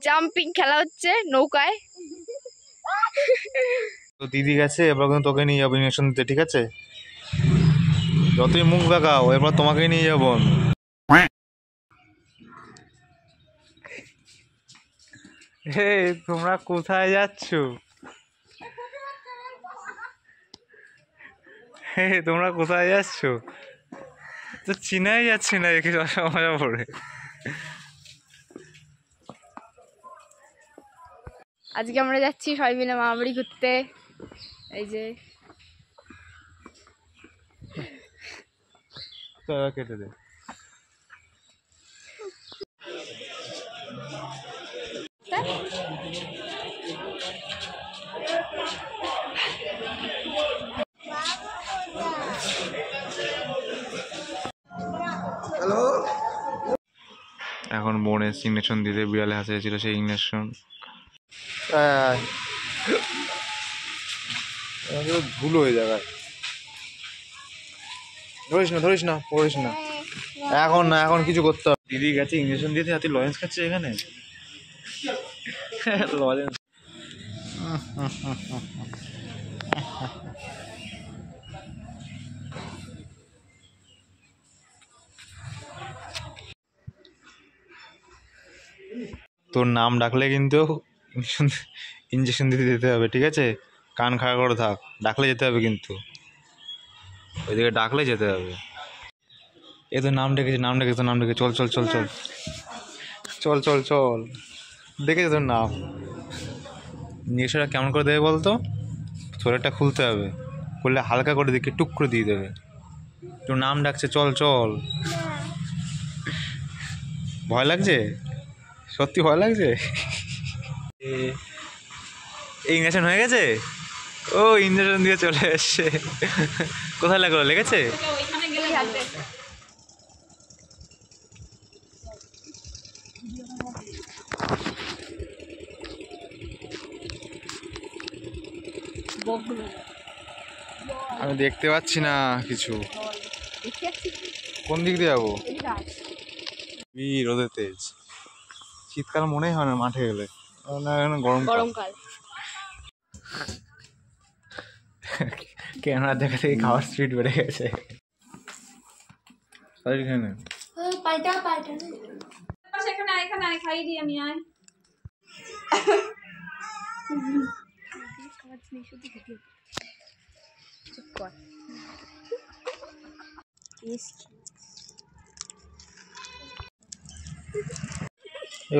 Jumping খেলা হচ্ছে নৌকায়। তো দিদি গেছে, এবার কিন্তু তোকে নিয়ে যাবো ইঞ্জেকশন দিতে, ঠিক আছে? যতই মুখ দেখাও এবার তোমাকেই নিয়ে যাবো আমি। হে তোমরা কোথায় যাচ্ছ? হে তোমরা কোথায় যাচ্ছ? তো চিনাই যাচ্ছে না একে মজা মজা পড়ে। আজকে আমরা যাচ্ছি সবাই মিলে মামাবাড়ি ঘুরতে। এই যে কেটে দে। এখন বোনের ইঞ্জেকশন দিতে, বিড়ালে হাসিয়েছিল সেই ইঞ্জেকশন। ভুল হয়ে যাবে, ধরিস না পড়িস না এখন, না এখন কিছু করতে হবে। দিদি গেছে ইঞ্জেকশন দিতে, হাতে লরেন্স খাচ্ছে এখানে। লরেন্স তোর নাম ডাকলে কিন্তু ইঞ্জেকশন দিতে যেতে হবে, ঠিক আছে? কান খাড়া করে থাক, ডাকলে যেতে হবে কিন্তু, ওইদিকে ডাকলে যেতে হবে। এ তো নাম ডেকেছে, নাম ডেকে চল চল চল চল চল চল চল, ডেকেছে তোর নাম। ইঞ্জেকশনটা কেমন করে দেবে বলতো? শরীরটা খুলতে হবে, করলে হালকা করে দিকে টুক করে দিয়ে দেবে। তোর নাম ডাকছে, চল চল। ভয় লাগছে? সত্যি ভয় লাগছে? এই ইঞ্জেকশন হয়ে গেছে, ও ইঞ্জেকশন দিয়ে চলে এসছে। কোথায় লাগলো, লেগেছে? আমি দেখতে পাচ্ছি না কিছু। কোন দিক দিয়ে যাবো? রোদের তেজ, শীতকাল মনেই হয় না মাঠে গেলে, গরমকাল। ক্যামেরা দেখা থেকে খাওয়ার স্পিড বেড়ে গেছে। খাই দিই আমি। আয়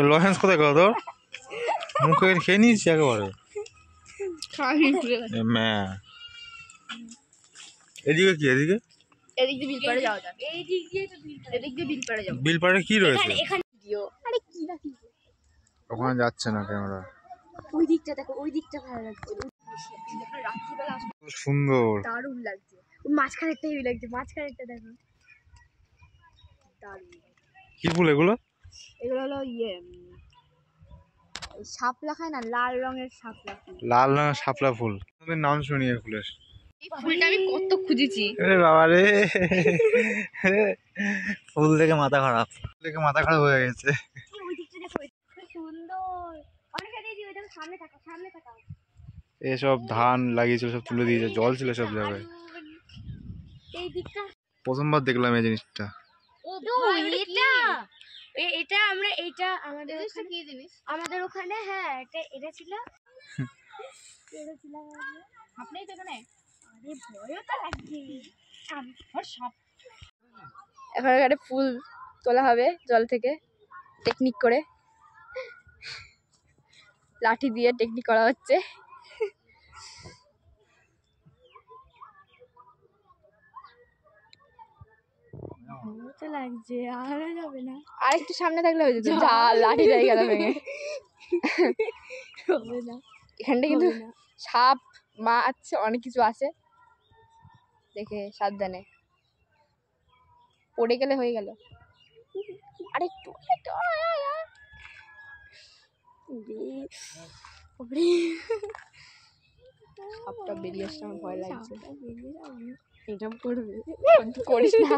লরেন্স কোথায় গেল তোর? মুখে খেয়ে নিয়েছি একেবারে। এদিকে কি? এদিকে বিলপাড়ে যাওয়া যাক। এদিক দিয়ে বিলপাড়ে যাবো। বিলপাড়ে কি রয়েছে? আরে কি দেখি, ওখানে যাচ্ছে না ক্যামেরা। ওই দিকটা দেখো, ওই দিকটা ভালো লাগছে। রাত্রিবেলা সুন্দর, দারুণ লাগছে। মাঝখানেরটা হেভি লাগছে, মাঝখানেরটা দেখো দারুণ। কি ফুল এগুলো? এগুলো হলো শাপলা, খায় না লাল রঙের শাপলা ফুল। লাল রঙের শাপলা ফুল, নাম শুনি এই ফুলের। এই ফুলটা আমি কত খুঁজেছি। বাবা রে, ফুল দেখে মাথা খারাপ, মাথা খারাপ হয়ে গেছে। ওই দিকটা দেখো, সুন্দর। অনেক দিদি ওইটা সামনে তাকাও, সামনে তাকাও। এসব ধান লাগিয়েছিল, সব তুলে দিয়েছে, জল ছিল সব জায়গায়। এই দিকটা প্রথমবার দেখলাম এই জিনিসটা। এটা আমরা, এটা আমাদের কি জিনিস আমাদের ওখানে। হ্যাঁ, এটা ছিল। আপনি তো এখানে। আরে ভয়ও তো লাগছে। এখন এখানে ফুল তোলা হবে জল থেকে, টেকনিক করে, লাঠি দিয়ে টেকনিক করা হচ্ছে। তো লাগছে, আর যাবে না, আর একটু সামনে থাকলে হয়ে যেত। যা লাঠি যায় গেল ভেঙে। হবে না, এখানটা কিন্তু সাপ মাছ অনেক কিছু আছে, দেখে সাবধানে, পড়ে গেলে হয়ে গেল। আরেকটু সাপটা বেরিয়ে আসছে, আমার ভয় লাগছে। এটা করবে, করিস না।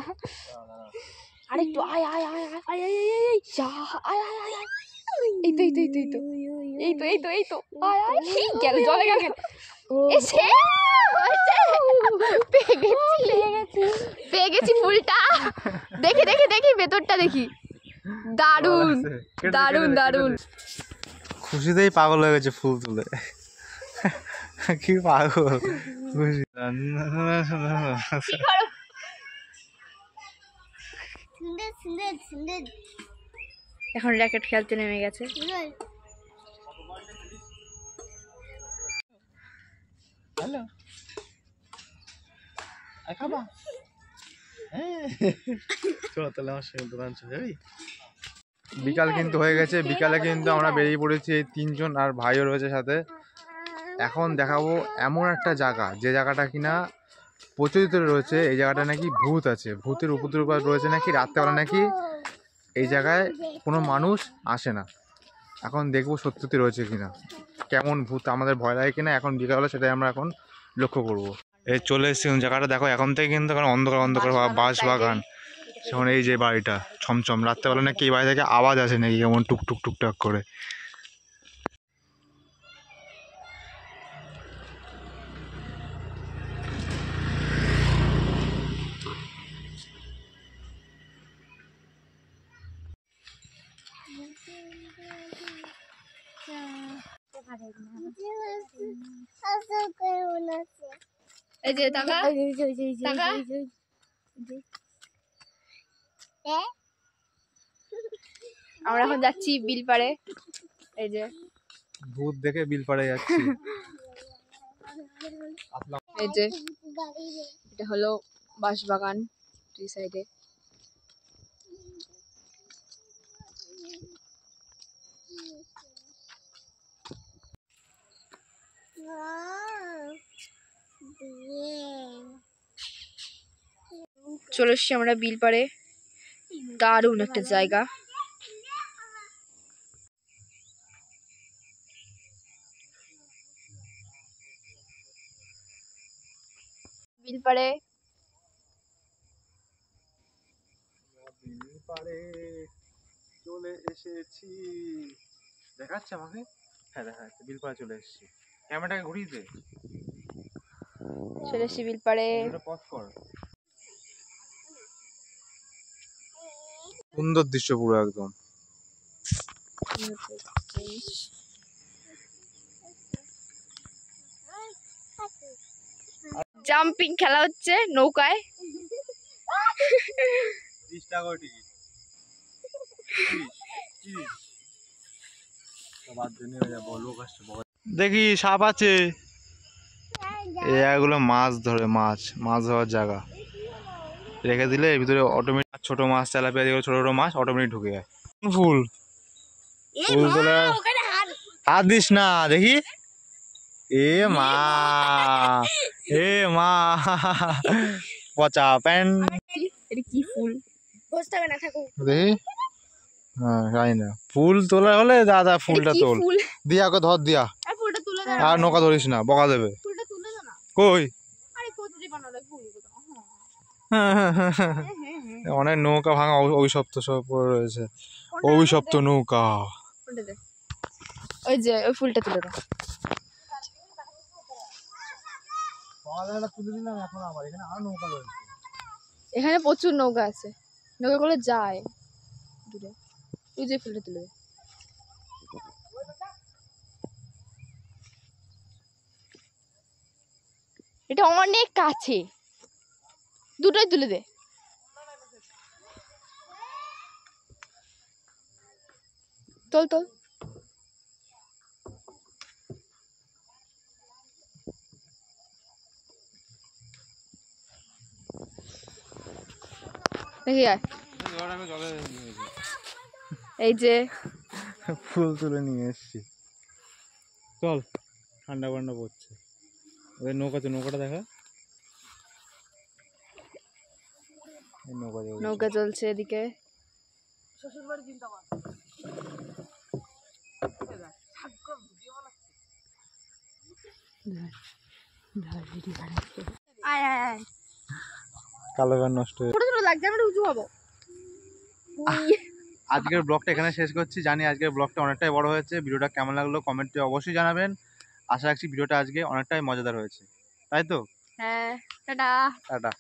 আরেকটু আয় আয় আয় আয় আয় আয় আয় আয় যা আয় আয় আয় আয় এই তো এই তো এই তো এই তো এই তো এই তো এই তো আয় আয় এই গেল জলে গেল এসে পেয়ে গেছি ফুলটা দেখি দেখি দেখি ভেতরটা দেখি দারুন দারুন দারুন খুশিতেই পাগল হয়ে গেছে ফুল তুলে কি পাগল খুশি এখন র্যাকেট খেলতে নেমে গেছে হ্যালো খাবা বিকাল কিন্তু হয়ে গেছে বিকালে কিন্তু আমরা বেরিয়ে পড়েছি এই তিনজন আর ভাইও রয়েছে সাথে এখন দেখাবো এমন একটা জায়গা যে জায়গাটা কিনা প্রচলিত রয়েছে এই জায়গাটা নাকি ভূত আছে ভূতের উপদ্রব রয়েছে নাকি রাত্রেবেলা নাকি এই জায়গায় কোনো মানুষ আসে না এখন দেখবো সত্যি রয়েছে কিনা কেমন ভূত আমাদের ভয় লাগে কিনা এখন বিকালে সেটাই আমরা এখন লক্ষ্য করবো এই চলে এসেছি জায়গাটা দেখো এখন থেকে কিন্তু অন্ধকার অন্ধকার বাঁশ বাগান এখন এই যে বাড়িটা ছমছম রাত্রেবেলা নাকি এই বাড়ি থেকে আওয়াজ আসে নাকি কেমন টুকটুক টুকটাক করে এই যে টাকা টাকা আমরা এখন যাচ্ছি বিলপাড়ে এই যে ভূত দেখে বিলপাড়ে যাচ্ছি এই যে এটা হলো বাঁশবাগান দুই সাইডে চলে এসছি আমরা বিলপাড়ে দারুণ একটা জায়গা বিলপাড়ে চলে এসেছি দেখাচ্ছে আমাকে হ্যাঁ দেখাচ্ছে বিলপাড়ে চলে এসেছি ক্যামেরাটাকে ঘুরিয়ে দে চলে এসছি বিলপাড়ে পজ কর সুন্দর দৃশ্য পুরো একদম জাম্পিং খেলা হচ্ছে নৌকায় 30 টাকা টিকিট দেখি সাপ আছে এগুলো মাছ ধরে মাছ ধরার জায়গা রেখে দিলে এর ভিতরে অটোমেটিক ছোট মাছ তেলাপিয়া যেগুলো ছোট ছোট মাছ অটোমেটিক ঢুকে যায় ফুল ফুল তোলা হাত দিস না দেখি এ মা পচা প্যান্ট এটা কি ফুল বসতে হবে না থাকো দেখি হ্যাঁ জানি না ফুল তোলা হলে দাদা ফুলটা তোল দিয়া ওকে ধর দিয়া ফুলটা তুলে দাও আর নৌকা ধরিস না বকা দেবে ফুলটা তুলে দাও না কই আরে কতটি বানালে ফুল অনেক নৌকা ভাঙা অভিশপ্ত সব রয়েছে অভিশপ্ত নৌকা ওই যে ওই ফুলটা তুলে দাও তুলে দিলাম এখন আবার এখানে আরো নৌকা রয়েছে এখানে প্রচুর নৌকা আছে নৌকা গুলো যায় দূরে তুই যে ফুলটা তুলে দে এটা অনেক কাছে দুটোই তুলে দে তোল তোল দেখি আয় এই যে ফুল তুলে নিয়ে এসছি চল ঠান্ডা ঠান্ডা পড়ছে ওদের নৌকাটা দেখা নৌকা চলছে এদিকে কালো গান নষ্ট হয়ে ছোট ছোট লাগছে আমরা উঁচু হবো আজকের ব্লগটা এখানে শেষ করছি। জানি আজকের ব্লগটা অনেকটাই বড় হয়েছে। ভিডিওটা কেমন লাগলো কমেন্টে অবশ্যই জানাবেন। আশা রাখছি ভিডিওটা আজকে অনেকটাই মজাদার হয়েছে, তাই তো? হ্যাঁ, টাটা। টাটা।